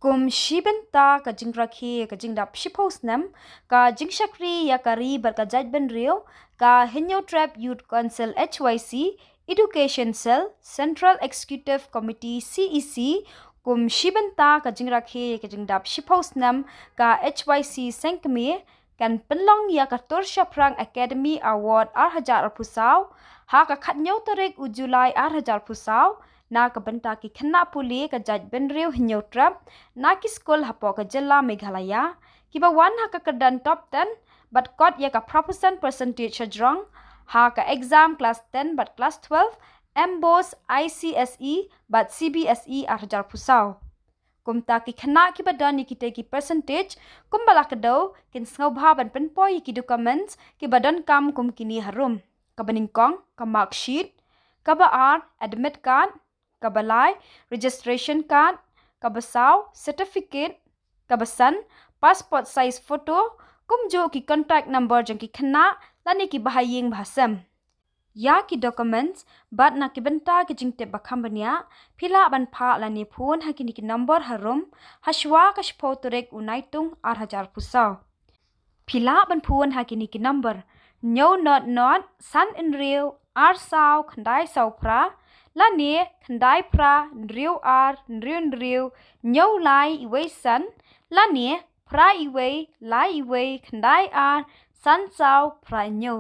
kum shibenta ka jing rakhe ka jing dap shipo Snem ka jing shakri ya kari bar ka jaj ben rio ka henyo trap youth council HYC education cell central executive committee CEC kum shibenta ka jing rakhe ka jing dap shipo Snem ka HYC sengkme kan penlong ya ka tor Shaphrang Academy Award 2000 pusau Haka khatnyo tarik u Julai 2000 pusau na ka benta ki khana Pule ka jaj ben riu hinyo trap na ki school hapo ka jilla Meghalaya ki ba wan Haka kadan top 10 but got ya ka proportion percentage jrong Haka exam class 10 but class 12 MBOS ICSE but CBSE 2000 pusau kumta ki khana ki badan ki te ki percentage kumbala kado kin sngobha ban penpoi ki documents ki badan kam kum kini harum ka baningkong ka mark sheet ka ba admit card ka balai registration card ka basaw certificate ka basan passport size photo kumjo ki contact number jang ki khana lani ki bahaying bahasam ya ki documents bat na ki benta ki jingte bakhambania phila ban pha lani phone hakini ki number harum hashwa ka shpo turek unaitung 2000 pusau phila ban phone hakini ki number no not san in real ar saw khandai saw pra lani khandai pra riu ar riu nyo lai iwe san lani pra iwe lai iwe khandai ar san saw pra nyo